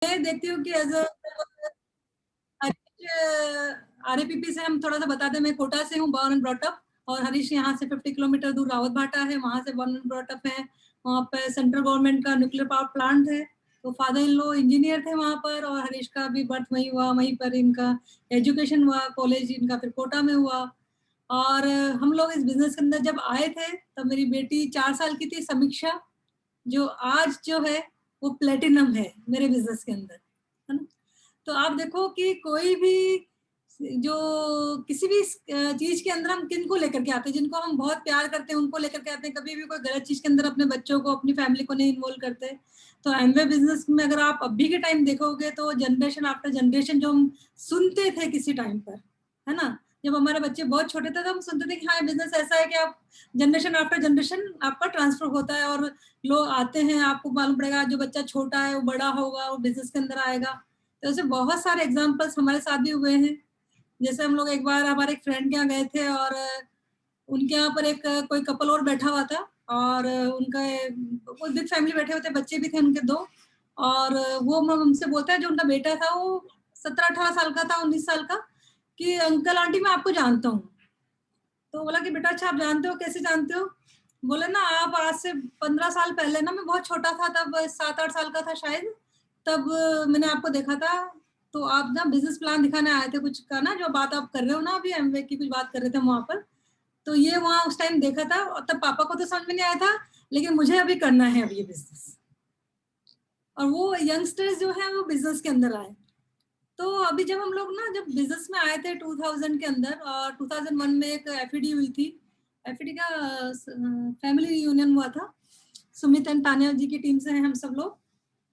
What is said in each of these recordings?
मैं देखती हूँ कि एज आरएपीपी से हम थोड़ा सा बता दें, मैं कोटा से हूँ, बॉर्न एंड ब्रॉट अप, और हरीश यहाँ से 50 किलोमीटर दूर रावत भाटा है, वहाँ से बॉर्न एंड ब्रॉट अप है। वहाँ पे सेंट्रल गवर्नमेंट का न्यूक्लियर पावर प्लांट है, तो फादर इन लॉ इंजीनियर थे वहाँ पर, और हरीश का भी बर्थ वहीं हुआ, वहीं पर इनका एजुकेशन हुआ, कॉलेज इनका फिर कोटा में हुआ। और हम लोग इस बिजनेस के अंदर जब आए थे तब मेरी बेटी 4 साल की थी, समीक्षा, जो आज जो है वो प्लेटिनम है मेरे बिजनेस के अंदर, है ना। तो आप देखो कि कोई भी जो किसी भी चीज के अंदर हम किन को लेकर के आते हैं, जिनको हम बहुत प्यार करते हैं उनको लेकर के आते हैं, कभी भी कोई गलत चीज के अंदर अपने बच्चों को, अपनी फैमिली को नहीं इन्वॉल्व करते। तो एमवे बिजनेस में अगर आप अभी के टाइम देखोगे तो जनरेशन आफ्टर जनरेशन जो हम सुनते थे किसी टाइम पर, है ना, जब हमारे बच्चे बहुत छोटे थे तो हम सुनते थे कि हाँ बिजनेस ऐसा है कि आप जनरेशन आफ्टर जनरेशन आपका ट्रांसफर होता है, और लोग आते हैं, आपको मालूम पड़ेगा जो बच्चा छोटा है वो बड़ा होगा, वो बिजनेस के अंदर आएगा। तो ऐसे बहुत सारे एग्जांपल्स हमारे साथ भी हुए हैं। जैसे हम लोग एक बार हमारे एक फ्रेंड के यहाँ गए थे, और उनके यहाँ पर एक कोई कपल और बैठा हुआ था, और उनका कोई बिग फैमिली बैठे हुए थे, बच्चे भी थे उनके 2, और वो हमसे बोलता है जो उनका बेटा था वो 17-18 साल का था, 19 साल का, कि अंकल आंटी मैं आपको जानता हूँ। तो बोला कि बेटा अच्छा आप जानते हो, कैसे जानते हो? बोले ना आप आज से 15 साल पहले ना, मैं बहुत छोटा था तब, 7-8 साल का था शायद, तब मैंने आपको देखा था, तो आप ना बिजनेस प्लान दिखाने आए थे कुछ का ना, जो बात आप कर रहे हो ना अभी एमवे की कुछ बात कर रहे थे वहां पर, तो ये वहां उस टाइम देखा था, और तब पापा को तो समझ में नहीं आया था, लेकिन मुझे अभी करना है अब ये बिजनेस। और वो यंगस्टर्स जो है वो बिजनेस के अंदर आए। तो अभी जब हम लोग ना जब बिजनेस में आए थे 2000 के अंदर, और 2001 में एक एफईडी हुई थी, एफईडी का फैमिली यूनियन हुआ था, सुमित एंड तानिया जी की टीम से हैं हम सब लोग।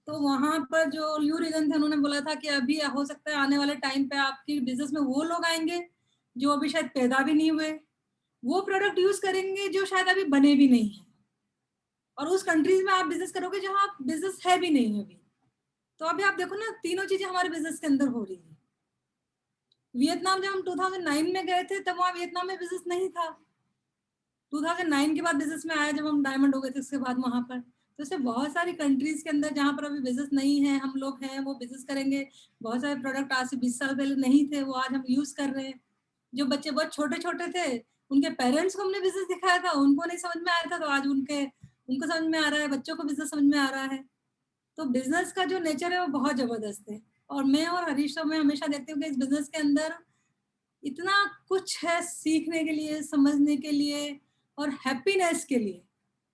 तो वहां पर जो ल्यू रीगन थे उन्होंने बोला था कि अभी हो सकता है आने वाले टाइम पे आपकी बिजनेस में वो लोग आएंगे जो अभी शायद पैदा भी नहीं हुए, वो प्रोडक्ट यूज करेंगे जो शायद अभी बने भी नहीं है, और उस कंट्रीज में आप बिजनेस करोगे जहां बिजनेस है भी नहीं अभी। तो अभी आप देखो ना, तीनों चीजें हमारे बिजनेस के अंदर हो रही है। वियतनाम जब हम 2009 में गए थे तब वहां वियतनाम में बिजनेस नहीं था, 2009 के बाद बिजनेस में आया जब हम डायमंड हो गए थे उसके बाद वहां पर। तो ऐसे बहुत सारी कंट्रीज के अंदर जहां पर अभी बिजनेस नहीं है, हम लोग हैं वो बिजनेस करेंगे। बहुत सारे प्रोडक्ट आज से 20 साल पहले नहीं थे, वो आज हम यूज कर रहे हैं। जो बच्चे बहुत छोटे छोटे थे, उनके पेरेंट्स को हमने बिजनेस दिखाया था, उनको नहीं समझ में आया था, तो आज उनको समझ में आ रहा है, बच्चों को बिजनेस समझ में आ रहा है। तो बिजनेस का जो नेचर है वो बहुत जबरदस्त है। और मैं और हरीश मैं हमेशा देखती हूँ कि इस बिजनेस के अंदर इतना कुछ है सीखने के लिए, समझने के लिए, और हैप्पीनेस के लिए,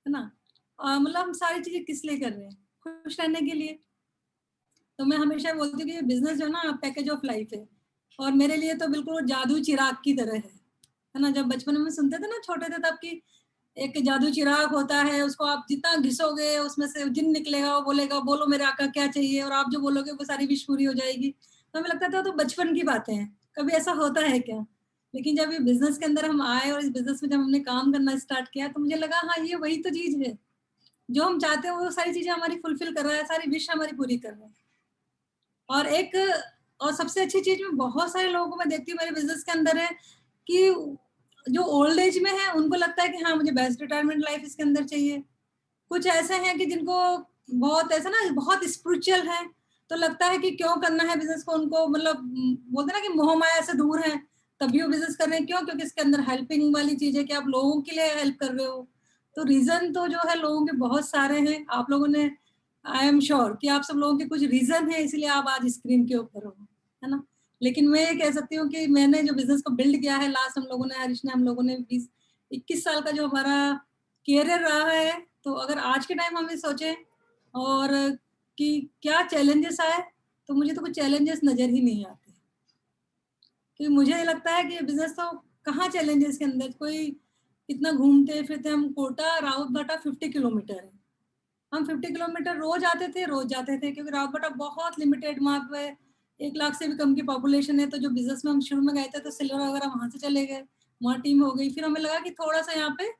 है ना। मतलब हम सारी चीजें किस लिए कर रहे हैं? खुश रहने के लिए। तो मैं हमेशा बोलती हूँ कि बिजनेस जो ना पैकेज ऑफ लाइफ है, और मेरे लिए तो बिल्कुल जादू चिराग की तरह है ना। जब बचपन में सुनते थे ना छोटे थे तब की, एक जादू चिराग होता है, उसको आप जितना घिसोगे उसमें से जिन निकलेगा, वो बोलेगा बोलो मेरे आका क्या चाहिए, और आप जो बोलोगे वो सारी विश पूरी हो जाएगी। तो हमें लगता था तो बचपन की बातें हैं, कभी ऐसा होता है क्या? लेकिन जब ये बिजनेस के अंदर हम आए और इस बिजनेस में जब हमने काम करना स्टार्ट किया, तो मुझे लगा हाँ ये वही तो चीज है, जो हम चाहते हैं वो सारी चीजें हमारी फुलफिल कर रहा है, सारी विश हमारी पूरी कर रहा है। और एक और सबसे अच्छी चीज मैं बहुत सारे लोगों को मैं देखती हूँ मेरे बिजनेस के अंदर है, कि जो ओल्ड एज में है उनको लगता है कि हाँ मुझे बेस्ट रिटायरमेंट लाइफ इसके अंदर चाहिए। कुछ ऐसे हैं कि जिनको बहुत ऐसा ना बहुत स्पिरिचुअल है, तो लगता है कि क्यों करना है बिजनेस को, उनको मतलब बोलते हैं ना कि मोह माया से दूर है, तभी वो बिजनेस कर रहे हैं। क्यों? क्योंकि इसके अंदर हेल्पिंग वाली चीज है कि आप लोगों के लिए हेल्प कर रहे हो। तो रीजन तो जो है लोगों के बहुत सारे हैं, आप लोगों ने, आई एम श्योर कि आप सब लोगों के कुछ रीजन है, इसलिए आप आज स्क्रीन के ऊपर हो, है ना। लेकिन मैं ये कह सकती हूँ कि मैंने जो बिजनेस को बिल्ड किया है लास्ट, हम लोगों ने, हरीश ने, हम लोगों ने 20-21 साल का जो हमारा कैरियर रहा है, तो अगर आज के टाइम हम ये सोचें और कि क्या चैलेंजेस आए, तो मुझे तो कुछ चैलेंजेस नजर ही नहीं आते। क्योंकि मुझे लगता है कि बिजनेस तो कहाँ चैलेंजेस के अंदर, कोई इतना घूमते फिरते, हम कोटा राउत भाटा 50 किलोमीटर है, हम 50 किलोमीटर रोज आते थे, रोज जाते थे, क्योंकि राउत भाटा बहुत लिमिटेड, वहाँ पे 1 लाख से भी कम की पॉपुलेशन है। तो जो बिजनेस में हम शुरू में गए थे तो सिल्वर वगैरह वहां से चले गए, वहाँ टीम हो गई, फिर हमें लगा कि थोड़ा सा यहाँ पे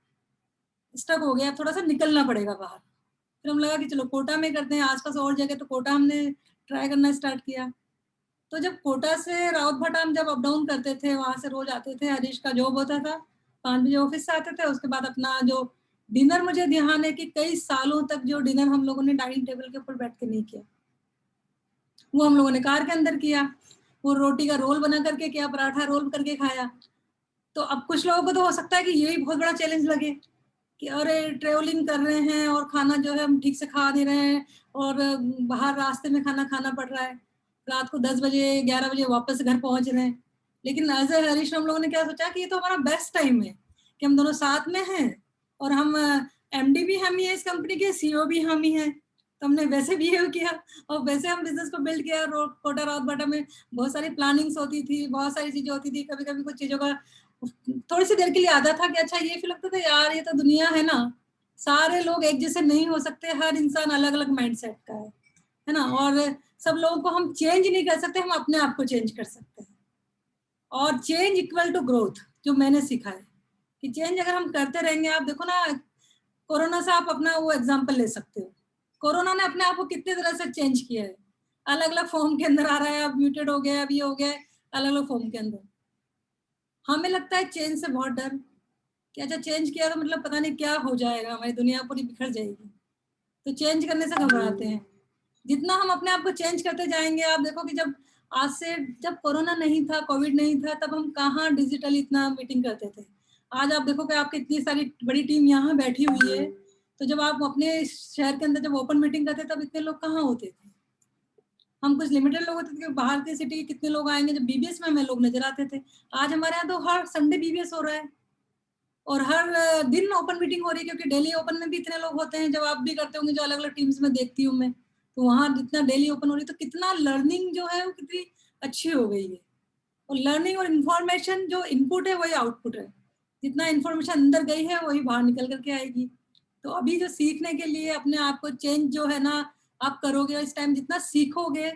स्टक हो गया, थोड़ा सा निकलना पड़ेगा बाहर। फिर हम लगा कि चलो कोटा में करते हैं, आसपास और जगह, तो कोटा हमने ट्राई करना स्टार्ट किया। तो जब कोटा से राउत भाटा हम जब अप डाउन करते थे, वहां से रोज आते थे, हरीश का जॉब होता था, 5 बजे ऑफिस से आते थे, उसके बाद अपना जो डिनर, मुझे ध्यान है कि कई सालों तक जो डिनर हम लोगों ने डाइनिंग टेबल के ऊपर बैठ के नहीं किया। वो हम लोगों ने कार के अंदर किया, वो रोटी का रोल बना करके किया, पराठा रोल करके खाया। तो अब कुछ लोगों को तो हो सकता है कि यही बहुत बड़ा चैलेंज लगे कि अरे ट्रेवलिंग कर रहे हैं और खाना जो है हम ठीक से खा नहीं रहे हैं, और बाहर रास्ते में खाना खाना पड़ रहा है, रात को 10 बजे 11 बजे वापस घर पहुंच रहे हैं। लेकिन एज ए हरीश हम लोगों ने क्या सोचा कि ये तो हमारा बेस्ट टाइम है कि हम दोनों साथ में हैं, और हम एमडी भी हम ही है इस कंपनी के, सीईओ भी हम ही हैं। तो हमने वैसे बिहेव किया और वैसे हम बिजनेस को बिल्ड किया। कोटा रावतबाटा में बहुत सारी प्लानिंग्स होती थी, बहुत सारी चीजें होती थी। कभी कभी कुछ चीजों का थोड़ी सी देर के लिए आता था कि अच्छा ये फील लगता था यार ये तो दुनिया है ना, सारे लोग एक जैसे नहीं हो सकते, हर इंसान अलग अलग माइंडसेट का है ना, और सब लोगों को हम चेंज नहीं कर सकते, हम अपने आप को चेंज कर सकते हैं। और चेंज इक्वल टू ग्रोथ, जो मैंने सीखा है कि चेंज अगर हम करते रहेंगे, आप देखो ना कोरोना से आप अपना वो एग्जाम्पल ले सकते हो। कोरोना ने अपने आप को कितने तरह से चेंज किया है, अलग अलग फॉर्म के अंदर आ रहा है, अब म्यूटेड हो गया, अब ये हो गया, अलग अलग फॉर्म के अंदर। हमें लगता है चेंज से बहुत डर कि अच्छा चेंज किया तो मतलब पता नहीं क्या हो जाएगा, हमारी दुनिया पूरी बिखर जाएगी, तो चेंज करने से घबराते हैं। जितना हम अपने आप को चेंज करते जाएंगे, आप देखो कि जब आज से, जब कोरोना नहीं था, कोविड नहीं था, तब हम कहाँ डिजिटल इतना मीटिंग करते थे। आज आप देखो कि आपकी इतनी सारी बड़ी टीम यहाँ बैठी हुई है, तो जब आप अपने शहर के अंदर जब ओपन मीटिंग करते तब इतने लोग कहाँ होते थे। हम कुछ लिमिटेड लोग होते थे, बाहर के सिटी के कितने लोग आएंगे, जब बीबीएस में हमें लोग नजर आते थे। आज हमारे यहाँ तो हर संडे बीबीएस हो रहा है, और हर दिन ओपन मीटिंग हो रही है, क्योंकि डेली ओपन में भी इतने लोग होते हैं, जब आप भी करते होंगे, जो अलग अलग टीम्स में देखती हूँ मैं, तो वहां जितना डेली ओपन हो रही है, तो कितना लर्निंग जो है वो कितनी अच्छी हो गई है। और लर्निंग और इन्फॉर्मेशन, जो इनपुट है वही आउटपुट है, जितना इन्फॉर्मेशन अंदर गई है वही बाहर निकल करके आएगी। तो अभी जो सीखने के लिए अपने आप को चेंज जो है ना आप करोगे, इस टाइम जितना सीखोगे,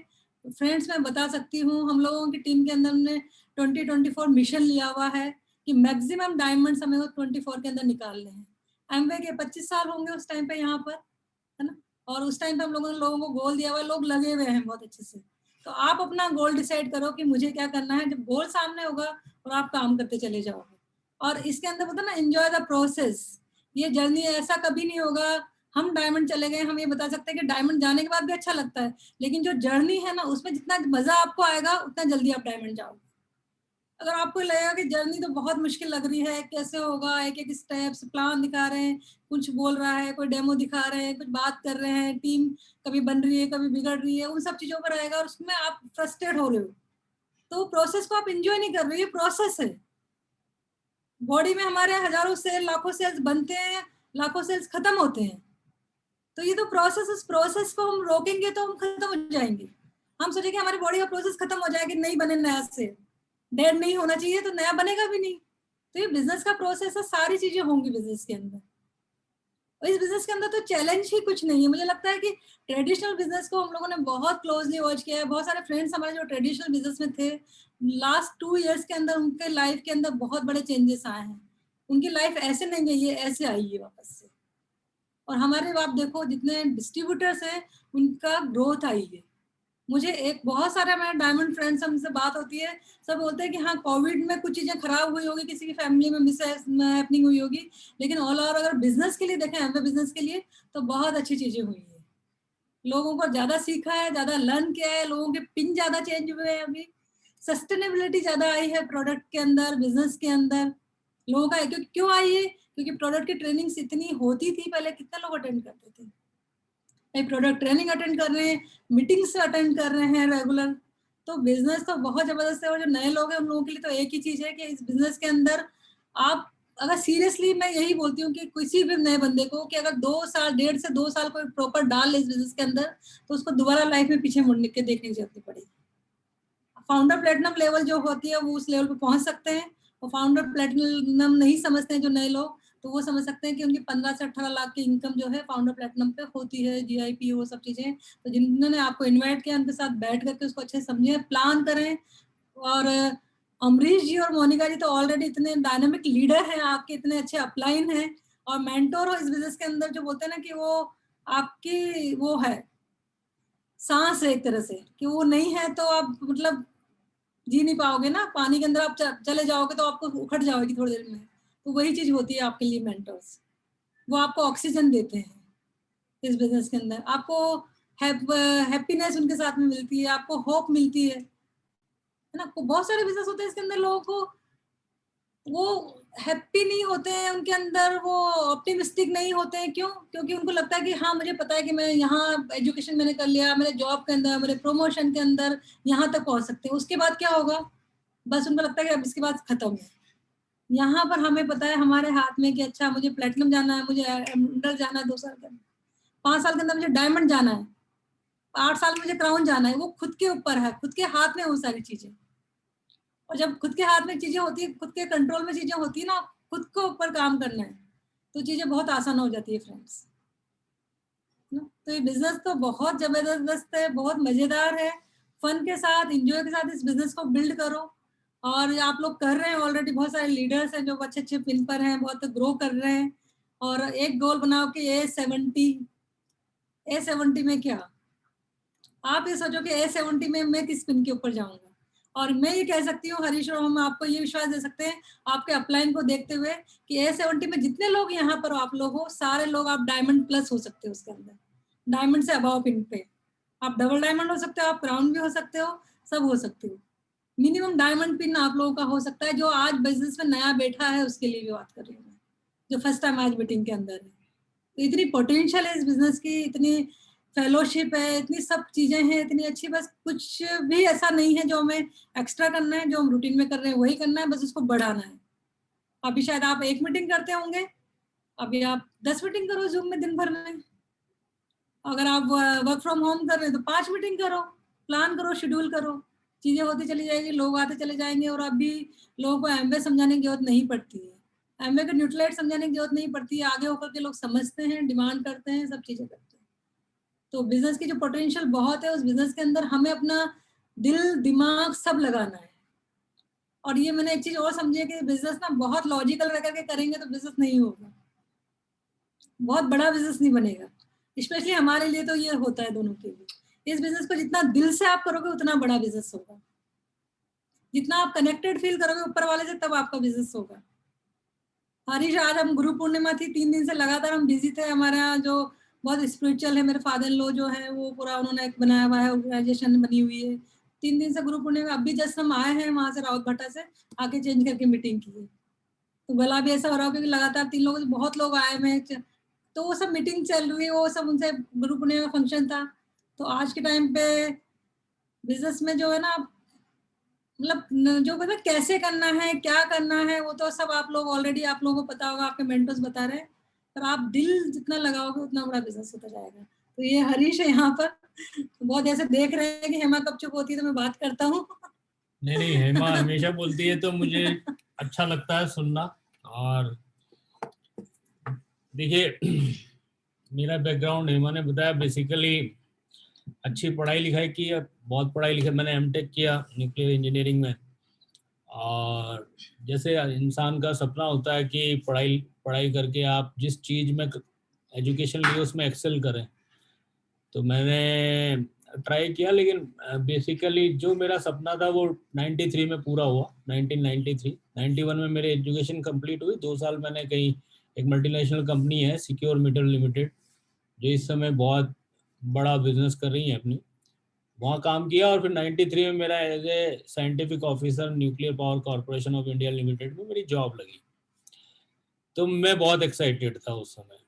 फ्रेंड्स मैं बता सकती हूँ, हम लोगों की टीम के अंदर हमने 2024 मिशन लिया हुआ है कि मैक्सिमम डायमंड्स हमें 24 के अंदर निकालने हैं। एमवे के 25 साल होंगे उस टाइम पे यहाँ पर, है ना, और उस टाइम पे हम लोगों ने लोगों को गोल दिया हुआ है, लोग लगे हुए हैं बहुत अच्छे से। तो आप अपना गोल डिसाइड करो कि मुझे क्या करना है, जब गोल सामने होगा और आप काम करते चले जाओगे। और इसके अंदर पता ना, एंजॉय द प्रोसेस। ये जर्नी ऐसा कभी नहीं होगा हम डायमंड चले गए, हम ये बता सकते हैं कि डायमंड जाने के बाद भी अच्छा लगता है, लेकिन जो जर्नी है ना उसमें जितना मजा आपको आएगा उतना जल्दी आप डायमंड जाओगे। अगर आपको लगेगा कि जर्नी तो बहुत मुश्किल लग रही है, कैसे होगा, एक एक स्टेप्स प्लान दिखा रहे हैं, कुछ बोल रहा है, कोई डेमो दिखा रहे हैं, कुछ बात कर रहे हैं, टीम कभी बन रही है कभी बिगड़ रही है, उन सब चीजों पर रहेगा और उसमें आप फ्रस्ट्रेट हो रहे हो, तो प्रोसेस को आप इंजॉय नहीं कर रहे, ये प्रोसेस है। बॉडी में हमारे हजारों सेल, लाखों सेल्स बनते हैं, लाखों सेल्स खत्म होते हैं। तो ये तो प्रोसेस, इस प्रोसेस को हम रोकेंगे तो हम खत्म हो जाएंगे। हम सोचेंगे हमारी बॉडी का प्रोसेस खत्म हो जाएगा, नहीं बने नया से, डेड नहीं होना चाहिए तो नया बनेगा भी नहीं। तो ये बिजनेस का प्रोसेस है, सारी चीजें होंगी बिजनेस के अंदर। और इस बिजनेस के अंदर तो चैलेंज ही कुछ नहीं है। मुझे लगता है कि ट्रेडिशनल बिजनेस को हम लोगों ने बहुत क्लोजली वॉच किया है। बहुत सारे फ्रेंड्स हमारे जो ट्रेडिशनल बिजनेस में थे, लास्ट 2 इयर्स के अंदर उनके लाइफ के अंदर बहुत बड़े चेंजेस आए हैं। उनकी लाइफ ऐसे नहीं गई है, ऐसे आई है वापस से। और हमारे आप देखो जितने डिस्ट्रीब्यूटर्स हैं उनका ग्रोथ आई है। मुझे एक बहुत सारे मेरे डायमंड फ्रेंड्स हमसे बात होती है, सब बोलते हैं कि हाँ कोविड में कुछ चीजें खराब हुई होगी, किसी की फैमिली में मिस हैपनिंग हुई होगी, लेकिन ऑल ओवर अगर बिजनेस के लिए देखें, एमवे बिजनेस के लिए, तो बहुत अच्छी चीजें हुई है। लोगों को ज्यादा सीखा है, ज्यादा लर्न किया है, लोगों के पिन ज्यादा चेंज हुए हैं, अभी सस्टेनेबिलिटी ज्यादा आई है प्रोडक्ट के अंदर, बिजनेस के अंदर लोगों का। क्यों आई है? क्योंकि प्रोडक्ट की ट्रेनिंग्स इतनी होती थी पहले, कितने लोग अटेंड करते थे, प्रोडक्ट ट्रेनिंग अटेंड कर रहे हैं, मीटिंग्स अटेंड कर रहे हैं रेगुलर। तो बिजनेस तो बहुत जबरदस्त है। और जो नए लोग हैं उन लोगों के लिए तो एक ही चीज है कि इस बिजनेस के अंदर आप अगर सीरियसली, मैं यही बोलती हूँ कि किसी भी नए बंदे को कि अगर 2 साल, 1.5 से 2 साल कोई प्रॉपर डाल ले इस बिजनेस के अंदर, तो उसको दोबारा लाइफ में पीछे मुड़ने के देखने की जरूरत नहीं पड़ेगी। फाउंडर प्लेटिनम लेवल जो होती है वो उस लेवल पे पहुंच सकते हैं। और फाउंडर प्लेटिनम नहीं समझते हैं जो नए लोग, तो वो समझ सकते हैं कि उनकी 15 से 18 लाख की इनकम जो है फाउंडर प्लेटिनम पे होती है, जीआईपी वो सब चीजें। तो जिन्होंने आपको इन्वाइट किया उनके साथ बैठ करके उसको अच्छे से समझें, प्लान करें। और अमरीश जी और मोनिका जी तो ऑलरेडी इतने डायनामिक लीडर हैं, आपके इतने अच्छे अपलाइन हैं और मेंटोर हो इस बिजनेस के अंदर, जो बोलते हैं ना कि वो आपकी वो है सांस है एक तरह से, कि वो नहीं है तो आप मतलब जी नहीं पाओगे ना, पानी के अंदर आप चले जाओगे तो आपको उखड़ जाओगी थोड़ी देर में। तो वही चीज होती है आपके लिए मेंटर्स, वो आपको ऑक्सीजन देते हैं इस बिजनेस के अंदर। आपको हैप्पीनेस उनके साथ में मिलती है, आपको होप मिलती है ना। बहुत सारे बिजनेस होते हैं इसके अंदर लोगों को वो हैप्पी नहीं होते हैं, उनके अंदर वो ऑप्टिमिस्टिक नहीं होते हैं। क्यों? क्योंकि उनको लगता है कि हाँ मुझे पता है कि मैं यहाँ एजुकेशन मैंने कर लिया, मेरे जॉब के अंदर, मेरे प्रमोशन के अंदर यहाँ तक पहुंच सकते हैं, उसके बाद क्या होगा, बस उनको लगता है कि अब इसके बाद खत्म है। यहाँ पर हमें पता है हमारे हाथ में कि अच्छा मुझे प्लेटिनम जाना है, मुझे एमरल्ड जाना है 2 साल के अंदर, 5 साल के अंदर मुझे डायमंड जाना है, 8 साल में मुझे क्राउन जाना है। वो खुद के ऊपर है, खुद के हाथ में वो सारी चीजें। और जब खुद के हाथ में चीजें होती है, खुद के कंट्रोल में चीजें होती है ना, खुद को ऊपर काम करना है, तो चीजें बहुत आसान हो जाती है फ्रेंड्स ना। तो ये बिजनेस तो बहुत जबरदस्त है, बहुत मजेदार है। फन के साथ, एंजॉय के साथ इस बिजनेस को बिल्ड करो। और आप लोग कर रहे हैं ऑलरेडी, बहुत सारे लीडर्स हैं जो अच्छे अच्छे पिन पर हैं, बहुत ग्रो कर रहे हैं। और एक गोल बनाओ कि A70 में क्या, आप ये सोचो कि A70 में मैं किस पिन के ऊपर जाऊंगा। और मैं ये कह सकती हूँ हरीश और हम आपको ये विश्वास दे सकते हैं आपके अपलाइन को देखते हुए कि A70 में जितने लोग यहाँ पर आप लोग हो, सारे लोग आप डायमंड प्लस हो सकते हो उसके अंदर, डायमंड से अबाव पिन पे। आप डबल डायमंड हो सकते हो, आप क्राउन भी हो सकते हो, सब हो सकते हो। मिनिमम डायमंड पिन आप लोगों का हो सकता है। जो आज बिजनेस में नया बैठा है उसके लिए भी बात कर रही हूँ मैं, जो फर्स्ट टाइम आज मीटिंग के अंदर है। तो इतनी पोटेंशियल है इस बिजनेस की, इतनी फेलोशिप है, इतनी सब चीजें हैं इतनी अच्छी। बस कुछ भी ऐसा नहीं है जो हमें एक्स्ट्रा करना है, जो हम रूटीन में कर रहे हैं वही करना है, बस उसको बढ़ाना है। अभी शायद आप 1 मीटिंग करते होंगे, अभी आप 10 मीटिंग करो जूम में दिन भर में। अगर आप वर्क फ्रॉम होम कर रहे हैं तो 5 मीटिंग करो, प्लान करो, शेड्यूल करो, चीजें होती चली जाएगी, लोग आते चले जाएंगे। और अभी लोगों को एमवे समझाने की जरूरत नहीं पड़ती है, एमवे का न्यूट्रलाइट समझाने की जरूरत नहीं पड़ती है। आगे होकर के लोग समझते हैं, डिमांड करते हैं, सब चीजें करते हैं। तो बिजनेस की जो पोटेंशियल बहुत है, उस बिजनेस के अंदर हमें अपना दिल दिमाग सब लगाना है। और ये मैंने एक चीज और समझी है कि बिजनेस ना बहुत लॉजिकल रह करके करेंगे तो बिजनेस नहीं होगा, बहुत बड़ा बिजनेस नहीं बनेगा। स्पेशली हमारे लिए तो ये होता है दोनों के लिए। इस बिजनेस को जितना दिल से आप करोगे उतना बड़ा बिजनेस होगा, जितना आप कनेक्टेड फील करोगे ऊपर वाले से तब आपका बिजनेस होगा। हरीश, आज हम गुरु पूर्णिमा थी, 3 दिन से लगातार हम बिजी थे। हमारे यहाँ जो बहुत स्पिरिचुअल है, मेरे फादर इन लॉ जो है वो पूरा उन्होंने एक बनाया हुआ है, ऑर्गेनाइजेशन बनी हुई है। 3 दिन से गुरु पूर्णिमा, अभी जस्ट हम आए हैं वहां से रावत भट्टा से, आके चेंज करके मीटिंग की है। तो गला भी ऐसा हो रहा है क्योंकि लगातार 3 लोगों से बहुत लोग आए हुए हैं, तो वो सब मीटिंग चल रही है, वो सब उनसे गुरु पूर्णिमा फंक्शन था। तो आज के टाइम पे बिजनेस में जो है ना, मतलब जो पता कैसे करना है, क्या करना है, वो तो सब आप लोग ऑलरेडी, आप लोगों को पता होगा, आपके मेंटर्स बता रहे हैं। पर आप दिल जितना लगाओगे उतना बड़ा बिजनेस होता जाएगा। तो ये हरीश है यहाँ पर, तो बहुत ऐसे देख रहे हैं कि हेमा कब चुप होती है तो मैं बात करता हूँ। नहीं नहीं, हेमा हमेशा बोलती है तो मुझे अच्छा लगता है सुनना। और देखिए मेरा बैकग्राउंड हेमा ने बताया, बेसिकली अच्छी पढ़ाई लिखाई की है, बहुत पढ़ाई लिखाई, मैंने एमटेक किया न्यूक्लियर इंजीनियरिंग में। और जैसे इंसान का सपना होता है कि पढ़ाई पढ़ाई करके आप जिस चीज़ में एजुकेशन लिए उसमें एक्सेल करें, तो मैंने ट्राई किया। लेकिन बेसिकली जो मेरा सपना था वो 93 में पूरा हुआ, 1993। 91 में मेरी एजुकेशन कंप्लीट हुई। 2 साल मैंने कहीं एक मल्टीनेशनल कंपनी है सिक्योर मीटर लिमिटेड, जो इस समय बहुत बड़ा बिजनेस कर रही है अपनी, वहाँ काम किया। और फिर 93 में मेरा as a scientific officer nuclear power corporation of India limited में मेरी जॉब लगी। तो मैं बहुत एक्साइटेड था उस समय।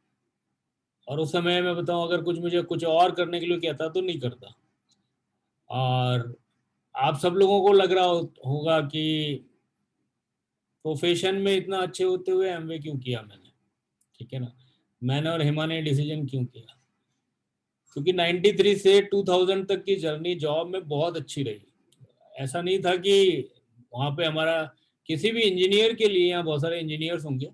और उस समय मैं बताऊं, अगर कुछ मुझे कुछ और करने के लिए कहता तो नहीं करता। और आप सब लोगों को लग रहा होगा कि प्रोफेशन में इतना अच्छे होते हुए एमवे क्यों किया मैंने, ठीक है ना। मैंने और हेमा ने डिसीजन क्यों किया, क्योंकि 93 से 2000 तक की जर्नी जॉब में बहुत अच्छी रही। ऐसा नहीं था कि वहाँ पे हमारा, किसी भी इंजीनियर के लिए, यहाँ बहुत सारे इंजीनियर्स होंगे,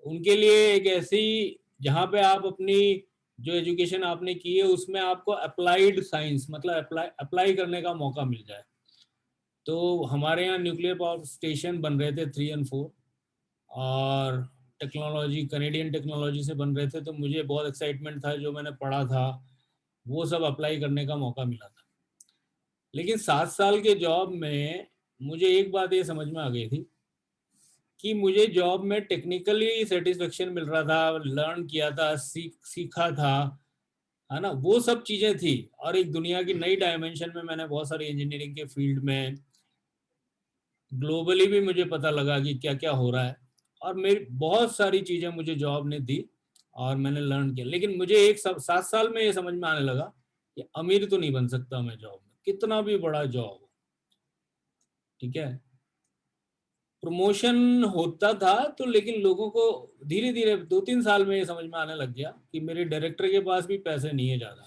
उनके लिए एक ऐसी, जहाँ पे आप अपनी जो एजुकेशन आपने की है उसमें आपको अप्लाइड साइंस, मतलब अप्लाई करने का मौका मिल जाए। तो हमारे यहाँ न्यूक्लियर पावर स्टेशन बन रहे थे 3 और 4, और टेक्नोलॉजी कनेडियन टेक्नोलॉजी से बन रहे थे। तो मुझे बहुत एक्साइटमेंट था, जो मैंने पढ़ा था वो सब अप्लाई करने का मौका मिला था। लेकिन 7 साल के जॉब में मुझे एक बात ये समझ में आ गई थी कि मुझे जॉब में टेक्निकली सेटिस्फेक्शन मिल रहा था, लर्न किया था, सीखा था, है ना, वो सब चीजें थी। और एक दुनिया की नई डायमेंशन में मैंने बहुत सारी इंजीनियरिंग के फील्ड में ग्लोबली भी मुझे पता लगा कि क्या क्या हो रहा है, और मेरी बहुत सारी चीजें मुझे जॉब ने दी और मैंने लर्न किया। लेकिन मुझे 7 साल में ये समझ में आने लगा कि अमीर तो नहीं बन सकता मैं जॉब में, कितना भी बड़ा जॉब हो। ठीक है, प्रमोशन होता था तो, लेकिन लोगों को धीरे धीरे 2-3 साल में ये समझ में आने लग गया कि मेरे डायरेक्टर के पास भी पैसे नहीं है ज्यादा,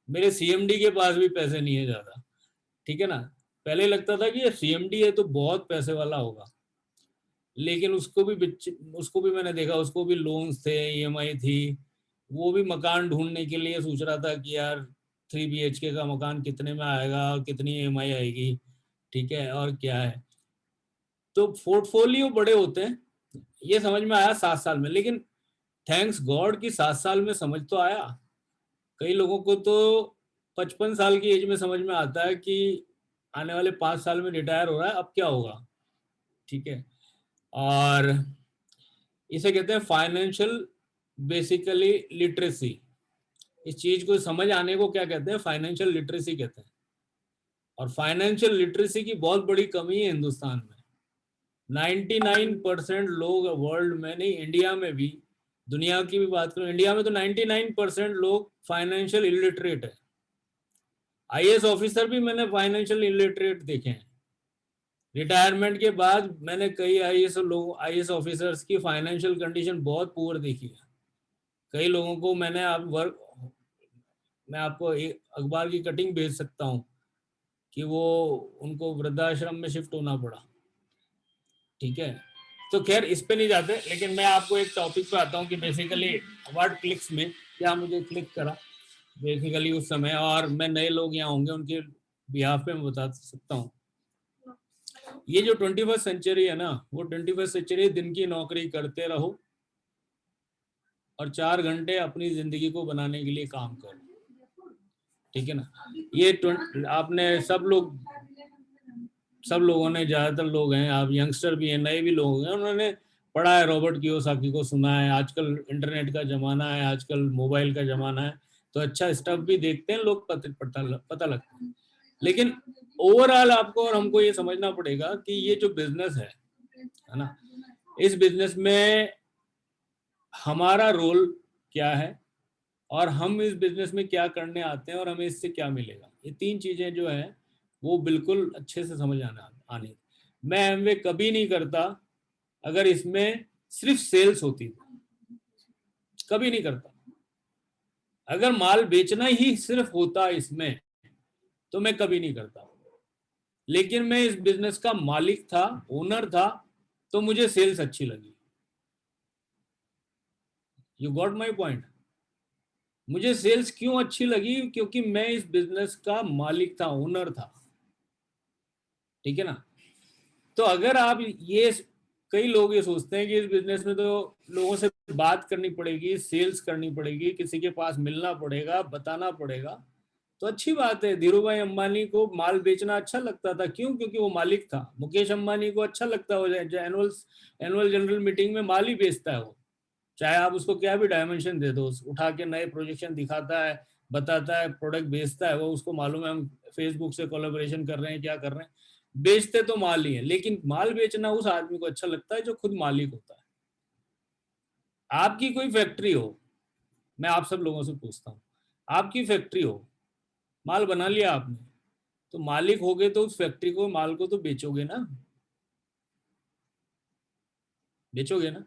मेरे सीएमडी के पास भी पैसे नहीं है ज्यादा। ठीक है ना, पहले लगता था कि ये सीएमडी है तो बहुत पैसे वाला होगा, लेकिन उसको भी मैंने देखा, उसको भी लोन्स थे, ईएमआई थी, वो भी मकान ढूंढने के लिए सोच रहा था कि यार 3 BHK का मकान कितने में आएगा और कितनी ईएमआई आएगी। ठीक है, और क्या है, तो पोर्टफोलियो बड़े होते हैं, ये समझ में आया 7 साल में। लेकिन थैंक्स गॉड कि 7 साल में समझ तो आया। कई लोगों को तो 55 साल की एज में समझ में आता है कि आने वाले 5 साल में रिटायर हो रहा है, अब क्या होगा। ठीक है, और इसे कहते हैं फाइनेंशियल बेसिकली लिटरेसी। इस चीज को समझ आने को क्या कहते हैं, फाइनेंशियल लिटरेसी कहते हैं। और फाइनेंशियल लिटरेसी की बहुत बड़ी कमी है हिंदुस्तान में। 99% लोग वर्ल्ड में, नहीं इंडिया में भी, दुनिया की भी बात करूं, इंडिया में तो 99% लोग फाइनेंशियल इलिटरेट है। आईएएस ऑफिसर भी मैंने फाइनेंशियल इलिटरेट देखे हैं। रिटायरमेंट के बाद मैंने कई आईएएस ऑफिसर्स की फाइनेंशियल कंडीशन बहुत पुअर देखी है। कई लोगों को मैं आपको एक अखबार की कटिंग भेज सकता हूँ कि वो उनको वृद्धाश्रम में शिफ्ट होना पड़ा। ठीक है, तो खैर इस पे नहीं जाते, लेकिन मैं आपको एक टॉपिक पे आता हूँ कि बेसिकली व्हाट क्लिक्स में क्या मुझे क्लिक करा बेसिकली उस समय, और मैं नए लोग यहाँ होंगे उनके बिहाफ पे मैं बता सकता हूँ। ये जो 21st सेंचुरी है ना, वो 21st सेंचुरी दिन की नौकरी करते रहो और 4 घंटे अपनी जिंदगी को बनाने के लिए काम करो। ठीक है ना, ये आपने सब लोगों ने, ज्यादातर लोग हैं, आप यंगस्टर भी हैं, नए भी लोग हैं, उन्होंने पढ़ा है, रॉबर्ट कियोसाकी को सुना है। आजकल इंटरनेट का जमाना है, आजकल मोबाइल का जमाना है, तो अच्छा स्टफ भी देखते हैं लोग, पता लगता है। लेकिन ओवरऑल आपको और हमको ये समझना पड़ेगा कि ये जो बिजनेस है ना, इस बिजनेस में हमारा रोल क्या है और हम इस बिजनेस में क्या करने आते हैं और हमें इससे क्या मिलेगा। ये 3 चीजें जो है वो बिल्कुल अच्छे से समझ आने। मैं एमवे कभी नहीं करता अगर इसमें सिर्फ सेल्स होती, कभी नहीं करता। अगर माल बेचना ही सिर्फ होता इसमें तो मैं कभी नहीं करता। लेकिन मैं इस बिजनेस का मालिक था, ओनर था, तो मुझे सेल्स अच्छी लगी। You got my point. मुझे सेल्स क्यों अच्छी लगी, क्योंकि मैं इस बिजनेस का मालिक था, ओनर था। ठीक है ना, तो अगर आप ये, कई लोग ये सोचते हैं कि इस बिजनेस में तो लोगों से बात करनी पड़ेगी, सेल्स करनी पड़ेगी, किसी के पास मिलना पड़ेगा, बताना पड़ेगा। तो अच्छी बात है, धीरू भाई अंबानी को माल बेचना अच्छा लगता था, क्यों? क्योंकि वो मालिक था। मुकेश अंबानी को अच्छा लगता है, एनुअल जनरल मीटिंग में माल ही बेचता है वो, चाहे आप उसको क्या भी डायमेंशन दे दो, उठा के नए प्रोजेक्शन दिखाता है, बताता है, प्रोडक्ट बेचता है, वो उसको मालूम है हम फेसबुक से कोलैबोरेशन कर रहे हैं, क्या कर रहे हैं, बेचते तो माल ही है। लेकिन माल बेचना उस आदमी को अच्छा लगता है जो खुद मालिक होता है। आपकी कोई फैक्ट्री हो, मैं आप सब लोगों से पूछता हूँ, आपकी फैक्ट्री हो, माल बना लिया आपने, तो मालिक हो गए तो उस फैक्ट्री को, माल को तो बेचोगे ना, बेचोगे ना,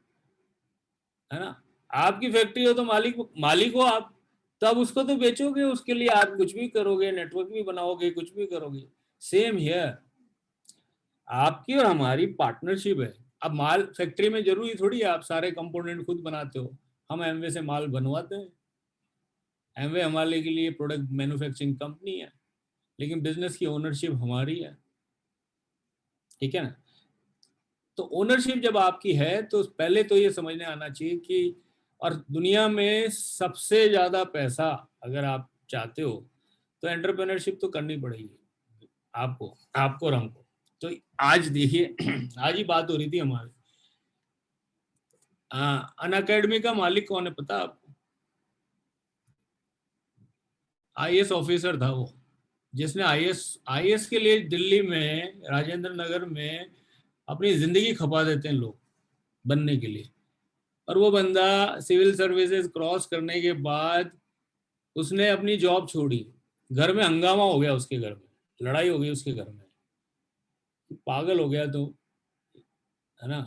है ना। आपकी फैक्ट्री हो तो मालिक हो आप, तब उसको तो बेचोगे, उसके लिए आप कुछ भी करोगे, नेटवर्क भी बनाओगे, कुछ भी करोगे। सेम हियर, आपकी और हमारी पार्टनरशिप है। अब माल फैक्ट्री में जरूरी थोड़ी है आप सारे कंपोनेंट खुद बनाते हो, हम एमवे से माल बनवाते हैं। एमवे हमारे के लिए प्रोडक्ट मैन्युफैक्चरिंग कंपनी है, लेकिन बिजनेस की ओनरशिप हमारी है। ठीक है ना, तो ओनरशिप जब आपकी है तो पहले तो ये समझने आना चाहिए कि, और दुनिया में सबसे ज्यादा पैसा अगर आप चाहते हो तो एंटरप्रेन्योरशिप तो करनी पड़ेगी आपको और हमको। तो आज देखिए आज ही बात हो रही थी हमारी, अन अकेडमी का मालिक कौन है पता आपको? आईएएस ऑफिसर था वो, जिसने आईएएस के लिए दिल्ली में राजेंद्र नगर में अपनी जिंदगी खपा देते हैं लोग बनने के लिए। और वो बंदा सिविल सर्विसेज क्रॉस करने के बाद उसने अपनी जॉब छोड़ी, घर में हंगामा हो गया, उसके घर में लड़ाई हो गई उसके घर में, पागल हो गया तो, है ना,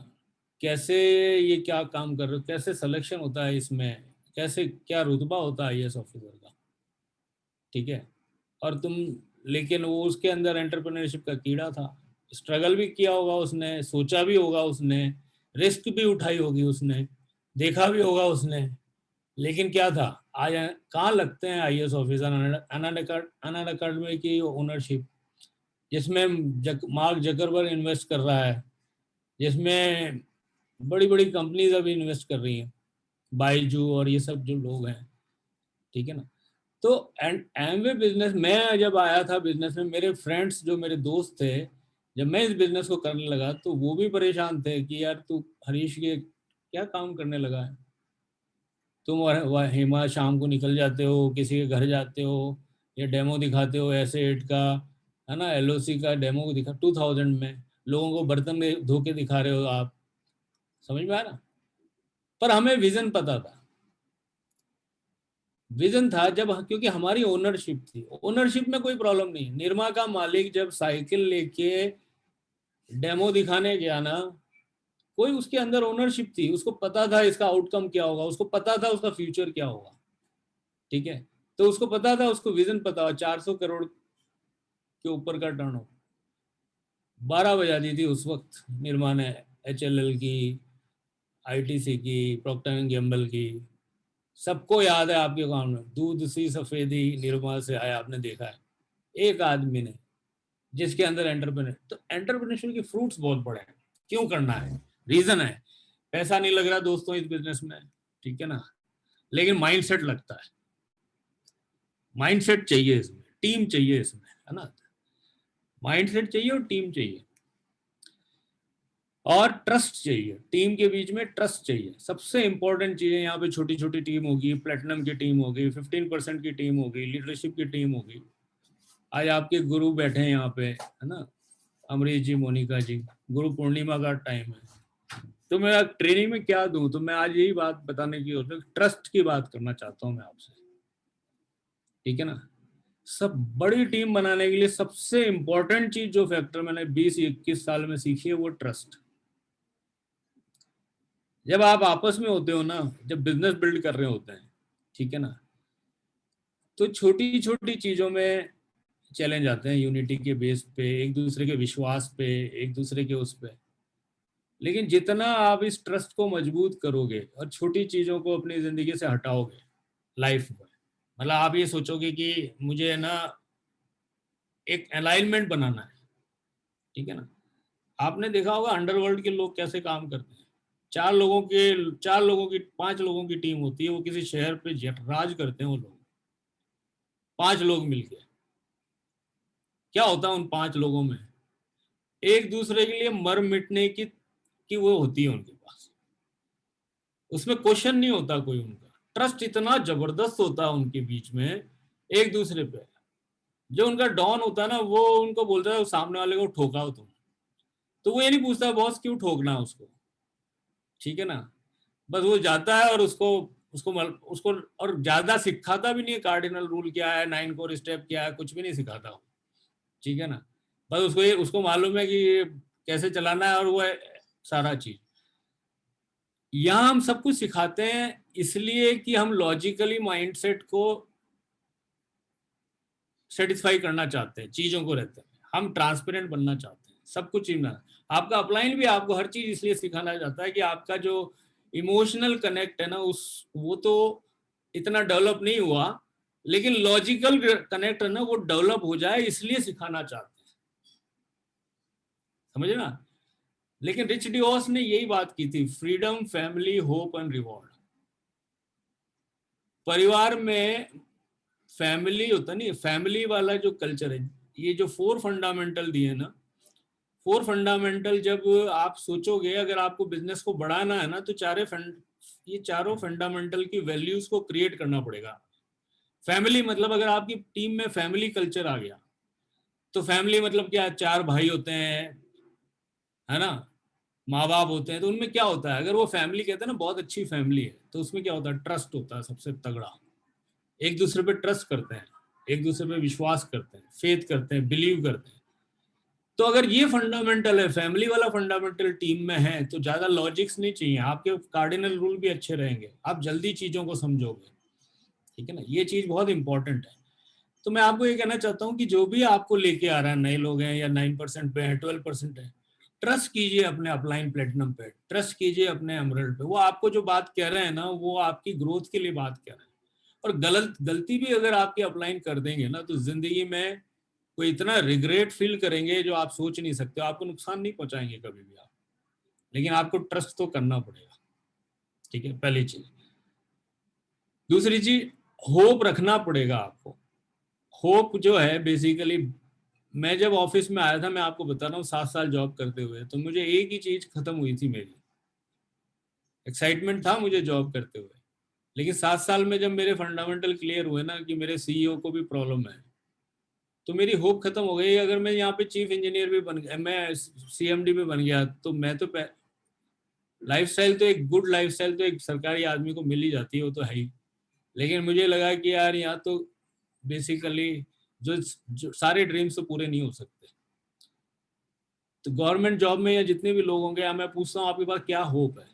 कैसे ये क्या काम कर रहे हो, कैसे सिलेक्शन होता है इसमें, कैसे क्या रुतबा होता है आईएएस ऑफिसर का, ठीक है। और तुम, लेकिन वो उसके अंदर एंटरप्रेन्योरशिप का कीड़ा था, स्ट्रगल भी किया होगा उसने, सोचा भी होगा उसने, रिस्क भी उठाई होगी उसने, देखा भी होगा उसने, लेकिन क्या था, आज कहाँ लगते हैं आईएएस ऑफिसर, अन अकेडमी की ओनरशिप, जिसमें मार्क जकरबर्ग इन्वेस्ट कर रहा है, जिसमें बड़ी बड़ी कंपनीज अभी इन्वेस्ट कर रही हैं, बाइजू और ये सब जो लोग हैं, ठीक है ना। तो एमवे बिजनेस, मैं जब आया था बिजनेस में, मेरे फ्रेंड्स जो मेरे दोस्त थे, जब मैं इस बिजनेस को करने लगा तो वो भी परेशान थे कि यार तू हरीश ये क्या काम करने लगा है, तुम हिमा शाम को निकल जाते हो, किसी के घर जाते हो, ये डेमो दिखाते हो एसेट का, है ना, एलओसी का डेमो दिखा 2000 में, लोगों को बर्तन धो के दिखा रहे हो आप, समझ में आया ना। पर हमें विजन पता था, विजन था जब, क्योंकि हमारी ओनरशिप थी, ओनरशिप में कोई प्रॉब्लम नहीं। निरमा का मालिक जब साइकिल लेके डेमो दिखाने गया ना, कोई उसके अंदर ओनरशिप थी, उसको पता था इसका आउटकम क्या होगा, उसको पता था उसका फ्यूचर क्या होगा, ठीक है। तो उसको पता था, उसको विजन पता हुआ, 400 करोड़ के ऊपर का टर्नओवर 12 बजा दी थी उस वक्त निरमा ने, एचएलएल की, आईटीसी की, प्रॉक्टर एंड गैम्बल की, सबको याद है आपके अकाउंट में, दूध सी सफेदी निरमा से आया, आपने देखा है एक आदमी ने जिसके अंदर एंटरप्रेन्योर, तो एंटरप्रेन्योरशिप के फ्रूट्स बहुत बड़े हैं। क्यों करना है, रीजन है, पैसा नहीं लग रहा दोस्तों इस बिजनेस में, ठीक है ना, लेकिन माइंडसेट लगता है, माइंडसेट चाहिए इसमें, टीम चाहिए इसमें, है ना, माइंडसेट चाहिए और टीम चाहिए और ट्रस्ट चाहिए, टीम के बीच में ट्रस्ट चाहिए, सबसे इंपॉर्टेंट चीजें। यहाँ पे छोटी छोटी टीम होगी, प्लेटिनम की टीम होगी, 15% की टीम होगी, लीडरशिप की टीम होगी। आज आपके गुरु बैठे हैं यहाँ पे, है ना, अमरीश जी, मोनिका जी, गुरु पूर्णिमा का टाइम है, तो मैं ट्रेनिंग में क्या दूं, तो मैं आज यही बात बताने की होती है, ट्रस्ट की बात करना चाहता हूँ मैं आपसे, ठीक है ना। सब बड़ी टीम बनाने के लिए सबसे इंपॉर्टेंट चीज जो फैक्टर मैंने 20-21 साल में सीखी है वो ट्रस्ट। जब आप आपस में होते हो ना, जब बिजनेस बिल्ड कर रहे होते हैं, ठीक है ना, तो छोटी छोटी चीजों में चैलेंज आते हैं, यूनिटी के बेस पे, एक दूसरे के विश्वास पे, एक दूसरे के उस पे, लेकिन जितना आप इस ट्रस्ट को मजबूत करोगे और छोटी चीजों को अपनी जिंदगी से हटाओगे लाइफ में, मतलब आप ये सोचोगे कि मुझे ना एक अलाइनमेंट बनाना है, ठीक है ना। आपने देखा होगा अंडरवर्ल्ड के लोग कैसे काम करते हैं, 4 लोगों की 5 लोगों की टीम होती है, वो किसी शहर पे राज करते हैं वो लोग, 5 लोग मिलके, क्या होता है उन 5 लोगों में, एक दूसरे के लिए मर मिटने की वो होती है उनके पास, उसमें क्वेश्चन नहीं होता कोई, उनका ट्रस्ट इतना जबरदस्त होता है उनके बीच में एक दूसरे पे। जो उनका डॉन होता है ना, वो उनको बोलता है सामने वाले को ठोकाओ तुम, तो वो ये नहीं पूछता बॉस क्यों ठोकना है उसको, ठीक है ना, बस वो जाता है और उसको उसको उसको और ज्यादा सिखाता भी नहीं है, कार्डिनल रूल क्या है, 9 कोर स्टेप क्या है, कुछ भी नहीं सिखाता हो, ठीक है ना। बस उसको मालूम है कि कैसे चलाना है, और वो सारा चीज यहाँ हम सब कुछ सिखाते हैं, इसलिए कि हम लॉजिकली माइंडसेट को सेटिस्फाई करना चाहते हैं, चीजों को रहते हैं, हम ट्रांसपेरेंट बनना चाहते हैं, सब कुछ चीज आपका अपलाइन भी आपको हर चीज इसलिए सिखाना चाहता है कि आपका जो इमोशनल कनेक्ट है ना, उस वो तो इतना डेवलप नहीं हुआ, लेकिन लॉजिकल कनेक्ट है ना वो डेवलप हो जाए, इसलिए सिखाना चाहते हैं, समझे ना। लेकिन रिच डिवॉर्स ने यही बात की थी, freedom, family, hope and reward. परिवार में फैमिली होता नहीं, फैमिली वाला जो कल्चर है, ये जो 4 फंडामेंटल दिए ना, 4 फंडामेंटल जब आप सोचोगे, अगर आपको बिजनेस को बढ़ाना है ना, तो ये चारों फंडामेंटल की वैल्यूज को क्रिएट करना पड़ेगा। फैमिली मतलब अगर आपकी टीम में फैमिली कल्चर आ गया, तो फैमिली मतलब क्या, 4 भाई होते हैं, है ना, माँ बाप होते हैं, तो उनमें क्या होता है, अगर वो फैमिली कहते हैं ना बहुत अच्छी फैमिली है, तो उसमें क्या होता है, ट्रस्ट होता है सबसे तगड़ा। एक दूसरे पे ट्रस्ट करते हैं, एक दूसरे पे विश्वास करते हैं, फेथ करते हैं, बिलीव करते हैं। तो अगर ये फंडामेंटल है, फैमिली वाला फंडामेंटल टीम में है, तो ज्यादा लॉजिक्स नहीं चाहिए, आपके कार्डिनल रूल भी अच्छे रहेंगे, आप जल्दी चीजों को समझोगे, ठीक है ना, ये चीज बहुत इंपॉर्टेंट है। तो मैं आपको ये कहना चाहता हूँ कि जो भी आपको लेके आ रहा है, नए लोग हैं या 9% पे है, 12% है, ट्रस्ट कीजिए अपने अपलाइन प्लेटिनम पे, ट्रस्ट कीजिए अपने एमरल्ड पे। वो आपको जो बात कह रहे हैं ना, वो आपकी ग्रोथ के लिए बात कह रहे हैं। और गलती भी अगर आपकी अपलाइन कर देंगे ना, तो जिंदगी में कोई इतना रिग्रेट फील करेंगे जो आप सोच नहीं सकते, आपको नुकसान नहीं पहुंचाएंगे कभी भी आप, लेकिन आपको ट्रस्ट तो करना पड़ेगा, ठीक है, पहली चीज। दूसरी चीज, होप रखना पड़ेगा आपको। होप जो है बेसिकली, मैं जब ऑफिस में आया था, मैं आपको बता रहा हूँ 7 साल जॉब करते हुए, तो मुझे एक ही चीज खत्म हुई थी मेरी, एक्साइटमेंट था मुझे जॉब करते हुए। लेकिन 7 साल में जब मेरे फंडामेंटल क्लियर हुए ना कि मेरे सीईओ को भी प्रॉब्लम है, तो मेरी होप खत्म हो गई। अगर मैं यहाँ पे चीफ इंजीनियर भी बन गया, मैं सीएमडी भी बन गया, तो मैं तो लाइफस्टाइल तो एक गुड लाइफस्टाइल तो एक सरकारी आदमी को मिल ही जाती है, वो तो है ही। लेकिन मुझे लगा कि यार यहाँ तो बेसिकली जो सारे ड्रीम्स तो पूरे नहीं हो सकते। तो गवर्नमेंट जॉब में या जितने भी लोग होंगे, मैं पूछता हूँ आपके पास क्या होप है?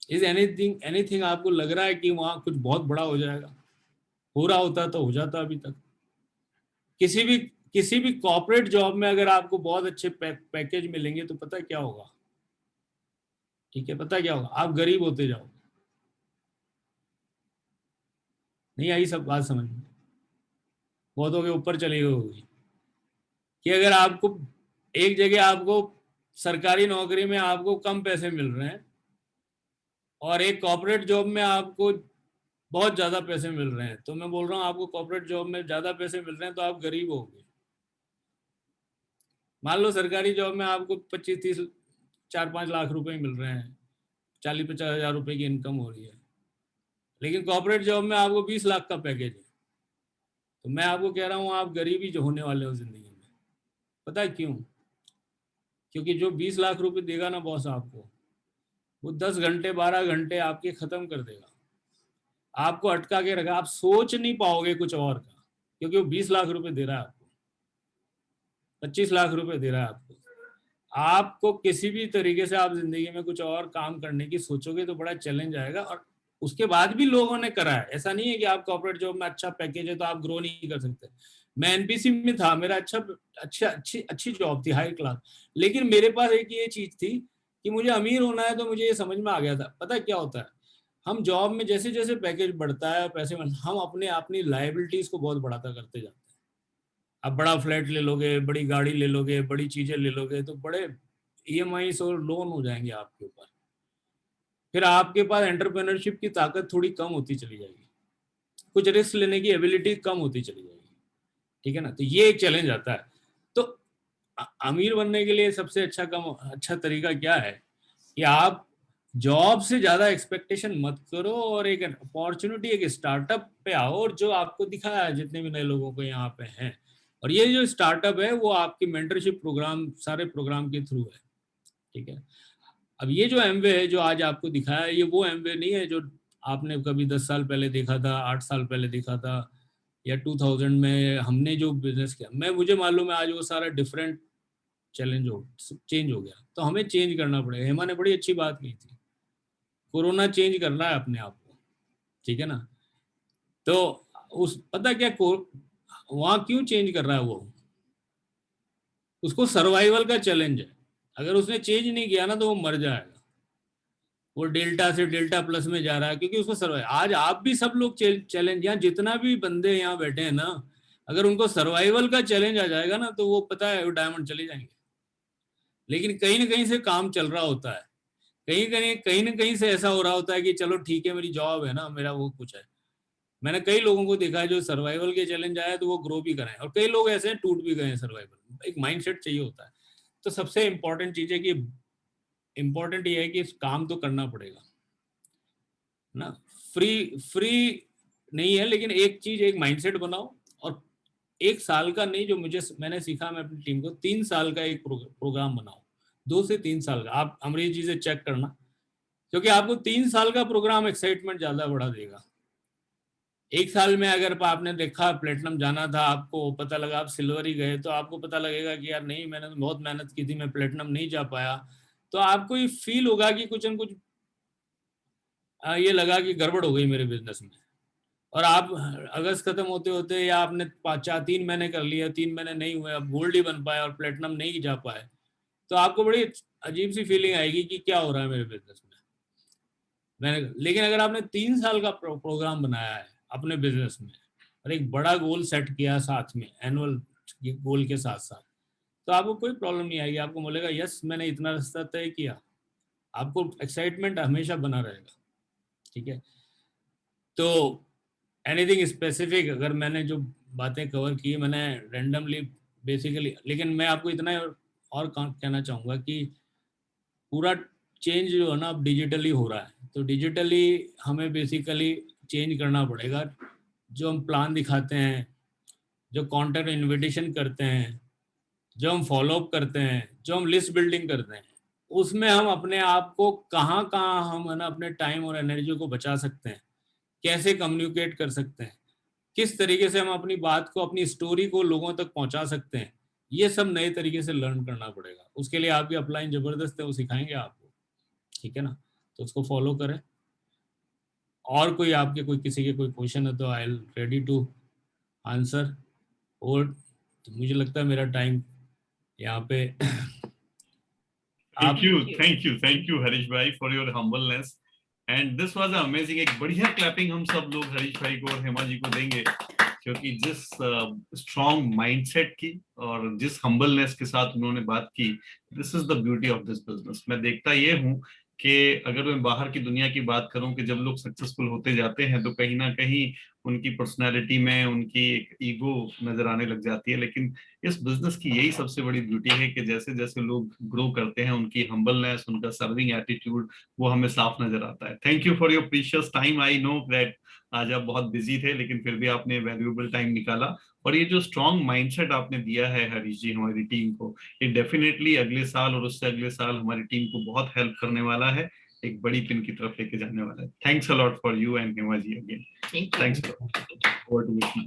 इज एनीथिंग एनीथिंग आपको लग रहा है कि वहां कुछ बहुत बड़ा हो जाएगा? हो रहा होता तो हो जाता अभी तक। किसी भी कॉर्पोरेट जॉब में अगर आपको बहुत अच्छे पैकेज मिलेंगे, तो पता क्या होगा, ठीक है, पता क्या होगा, आप गरीब होते जाओगे। नहीं आई सब बात समझ में? बहुतों के ऊपर चली गई होगी कि अगर आपको एक जगह आपको सरकारी नौकरी में आपको कम पैसे मिल रहे हैं, और एक कॉर्पोरेट जॉब में आपको बहुत ज्यादा पैसे मिल रहे हैं, तो मैं बोल रहा हूँ आपको कॉर्पोरेट जॉब में ज्यादा पैसे मिल रहे हैं तो आप गरीब होगे। मान लो सरकारी जॉब में आपको 25-30, 4-5 लाख रुपए मिल रहे हैं, 40-50 हज़ार रुपए की इनकम हो रही है, लेकिन कॉर्पोरेट जॉब में आपको 20 लाख का पैकेज है, तो मैं आपको कह रहा हूँ आप गरीब ही जो होने वाले हो जिंदगी में। पता है क्यों? क्योंकि जो 20 लाख रुपए देगा ना बॉस आपको, वो 10 घंटे 12 घंटे आपके खत्म कर देगा, आपको अटका के रखा, आप सोच नहीं पाओगे कुछ और का, क्योंकि वो 20 लाख रुपए दे रहा है आपको, 25 लाख रुपए दे रहा है आपको। आपको किसी भी तरीके से आप जिंदगी में कुछ और काम करने की सोचोगे तो बड़ा चैलेंज आएगा। और उसके बाद भी लोगों ने करा है, ऐसा नहीं है कि आप कॉर्पोरेट जॉब में अच्छा पैकेज है तो आप ग्रो नहीं कर सकते। मैं एनपीसी में था, मेरा अच्छी जॉब थी, हाई क्लास, लेकिन मेरे पास एक ये चीज थी कि मुझे अमीर होना है। तो मुझे ये समझ में आ गया था, पता क्या होता है, हम जॉब में जैसे जैसे पैकेज बढ़ता है, पैसे हम अपनी लाइबिलिटीज को बहुत बढ़ाता करते जाते हैं। आप बड़ा फ्लैट ले लोगे, बड़ी गाड़ी ले लोगे, बड़ी चीजें ले लोगे, तो बड़े ईएमआई और लोन हो जाएंगे आपके ऊपर। फिर आपके पास एंटरप्रेन्योरशिप की ताकत थोड़ी कम होती चली जाएगी, कुछ रिस्क लेने की एबिलिटी कम होती चली जाएगी, ठीक है ना। तो ये एक चैलेंज आता है। तो अमीर बनने के लिए सबसे अच्छा तरीका क्या है कि आप जॉब से ज्यादा एक्सपेक्टेशन मत करो, और एक अपॉर्चुनिटी, एक स्टार्टअप पे आओ, और जो आपको दिखाया है जितने भी नए लोगों को यहाँ पे हैं, और ये जो स्टार्टअप है वो आपकी मेंटरशिप प्रोग्राम, सारे प्रोग्राम के थ्रू है, ठीक है। अब ये जो एमवे है जो आज आपको दिखाया है, ये वो एमवे नहीं है जो आपने कभी 10 साल पहले देखा था, 8 साल पहले देखा था, या 2000 में हमने जो बिजनेस किया। मुझे मालूम है आज वो सारा डिफरेंट चेंज हो गया, तो हमें चेंज करना पड़ेगा। हेमा ने बड़ी अच्छी बात की थी, कोरोना चेंज करना है अपने आप को, ठीक है ना। तो उस पता क्या वहां क्यों चेंज कर रहा है वो, उसको सर्वाइवल का चैलेंज है। अगर उसने चेंज नहीं किया ना तो वो मर जाएगा। वो डेल्टा से डेल्टा प्लस में जा रहा है क्योंकि उसको सर्वाइव, आज आप भी सब लोग चैलेंज, यहाँ जितना भी बंदे यहाँ बैठे हैं ना, अगर उनको सर्वाइवल का चैलेंज आ जाएगा ना, तो वो पता है वो डायमंड चले जाएंगे। लेकिन कहीं ना कहीं से काम चल रहा होता है, कहीं ना कहीं से ऐसा हो रहा होता है कि चलो ठीक है, मेरी जॉब है ना, मेरा वो कुछ है। मैंने कई लोगों को देखा है जो सर्वाइवल के चैलेंज आया तो वो ग्रो भी कराए, और कई लोग ऐसे हैं टूट भी गए हैं सर्वाइवल। एक माइंडसेट चाहिए होता है। तो सबसे इंपॉर्टेंट चीज है कि इंपॉर्टेंट ये है कि काम तो करना पड़ेगा ना। फ्री फ्री नहीं है, लेकिन एक चीज, एक माइंडसेट बनाओ, और 1 साल का नहीं, जो मैंने सीखा, मैं अपनी टीम को 3 साल का एक प्रोग्राम बनाओ, 2 से 3 साल का। आप अमरीश जी से चेक करना, क्योंकि आपको 3 साल का प्रोग्राम एक्साइटमेंट ज्यादा बढ़ा देगा। 1 साल में अगर आपने देखा प्लेटिनम जाना था, आपको पता लगा आप सिल्वर ही गए, तो आपको पता लगेगा कि यार नहीं, मैंने तो बहुत मेहनत की थी, मैं प्लेटिनम नहीं जा पाया। तो आपको ये फील होगा कि कुछ न कुछ ये लगा कि गड़बड़ हो गई मेरे बिजनेस में। और आप अगस्त खत्म होते होते, या आपने 3 महीने कर लिया, 3 महीने नहीं हुए, अब गोल्ड ही बन पाए और प्लेटिनम नहीं जा पाए, तो आपको बड़ी अजीब सी फीलिंग आएगी कि क्या हो रहा है मेरे बिजनेस में। लेकिन अगर आपने 3 साल का प्रोग्राम बनाया है अपने बिजनेस में, और एक बड़ा गोल सेट किया साथ में, एनुअल गोल के साथ साथ, तो आपको कोई प्रॉब्लम नहीं आएगी। आपको बोलेगा यस, मैंने इतना रास्ता तय किया। आपको एक्साइटमेंट हमेशा बना रहेगा। ठीक है, तो एनीथिंग स्पेसिफिक, अगर मैंने जो बातें कवर की, मैंने रैंडमली बेसिकली, लेकिन मैं आपको इतना और कहना चाहूँगा कि पूरा चेंज जो है ना, अब डिजिटली हो रहा है, तो डिजिटली हमें बेसिकली चेंज करना पड़ेगा। जो हम प्लान दिखाते हैं, जो कॉन्टैक्ट इन्विटेशन करते हैं, जो हम फॉलोअप करते हैं, जो हम लिस्ट बिल्डिंग करते हैं, उसमें हम अपने आप को कहाँ कहाँ हम है ना अपने टाइम और एनर्जी को बचा सकते हैं, कैसे कम्युनिकेट कर सकते हैं, किस तरीके से हम अपनी बात को, अपनी स्टोरी को लोगों तक पहुंचा सकते हैं, ये सब नए तरीके से लर्न करना पड़ेगा। उसके लिए आपकी अपलाइन जबरदस्त है, वो सिखाएंगे आपको। ठीक है ना, तो उसको फॉलो करें। और कोई आपके किसी के कोई क्वेश्चन है तो I am ready to answer. और तो मुझे लगता है मेरा टाइम यहाँ पे Thank you हरीश भाई for your humbleness and this was amazing। एक बढ़िया क्लैपिंग हम सब लोग हरीश भाई को और हेमा जी को देंगे, क्योंकि जिस स्ट्रॉन्ग माइंडसेट की और जिस हम्बलनेस के साथ उन्होंने बात की, this is the beauty of this business. मैं देखता ये हूँ कि अगर मैं बाहर की दुनिया की बात करूं कि जब लोग सक्सेसफुल होते जाते हैं तो कहीं ना कहीं उनकी पर्सनालिटी में उनकी एक ईगो नजर आने लग जाती है, लेकिन इस बिजनेस की यही सबसे बड़ी ब्यूटी है कि जैसे जैसे लोग ग्रो करते हैं, उनकी हम्बलनेस, उनका सर्विंग एटीट्यूड, वो हमें साफ नजर आता है। Thank you for your precious time. I know that आज आप बहुत बिजी थे, लेकिन फिर भी आपने वैल्यूएबल टाइम निकाला, और ये जो स्ट्रॉन्ग माइंडसेट आपने दिया है हरीश जी हमारी टीम को, ये डेफिनेटली अगले साल और उससे अगले साल हमारी टीम को बहुत हेल्प करने वाला है, एक बड़ी पिन की तरफ लेके जाने वाला है। Thanks a lot for you and Hema ji again. Thanks. Over to Vishnu.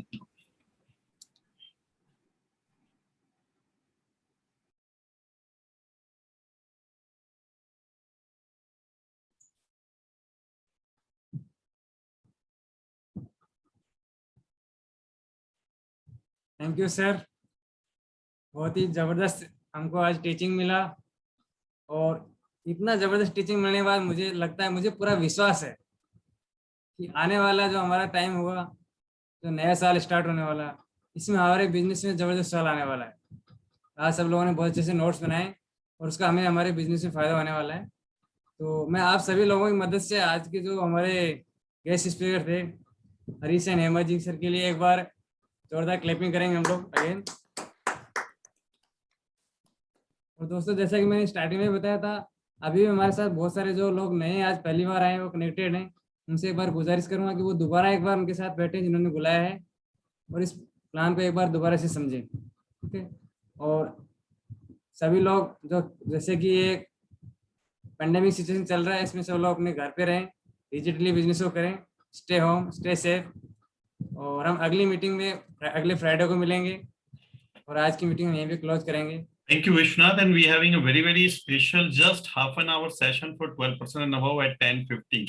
Thank you sir, बहुत ही ज़बरदस्त हमको आज टीचिंग मिला, और इतना ज़बरदस्त टीचिंग मिलने के बाद मुझे लगता है, मुझे पूरा विश्वास है कि आने वाला जो हमारा टाइम होगा, जो नया साल स्टार्ट होने वाला, इसमें हमारे बिजनेस में ज़बरदस्त साल आने वाला है। आज सब लोगों ने बहुत अच्छे से नोट्स बनाए और उसका हमें हमारे बिजनेस में फ़ायदा होने वाला है। तो मैं आप सभी लोगों की मदद से आज के जो हमारे गेस्ट स्पीकर थे हरीश एंड हेमा जी सर के लिए एक बार जोरदार क्लैपिंग करेंगे हम लोग अगेन। और दोस्तों, जैसा कि मैंने स्टार्टिंग में बताया था, अभी भी हमारे साथ बहुत सारे जो लोग नए आज पहली बार आए हैं, वो कनेक्टेड हैं। उनसे एक बार गुजारिश करूंगा कि वो दोबारा एक बार उनके साथ बैठे जिन्होंने बुलाया है, और इस प्लान को एक बार दोबारा से समझें। ठीक है, और सभी लोग जो, जैसे कि ये पेंडेमिक सिचुएशन चल रहा है, इसमें सब लोग अपने घर पे रहें, डिजिटली बिजनेस को करें, स्टे होम, स्टे सेफ। और हम अगली मीटिंग में अगले फ्राइडे को मिलेंगे, और आज की मीटिंग यहीं पे क्लोज करेंगे। Thank you, Vishnath, and we having a very special just half an hour session for 12% and above at 10:50।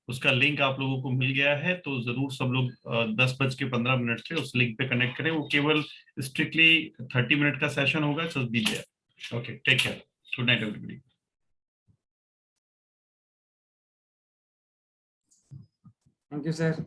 उसका लिंक आप लोगों को मिल गया है, तो जरूर सब लोग 10:15 से उस लिंक पे कनेक्ट करें। वो केवल स्ट्रिक्टली 30 मिनट का सेशन होगा, so be there. Okay, take care, good night everybody. Thank you sir.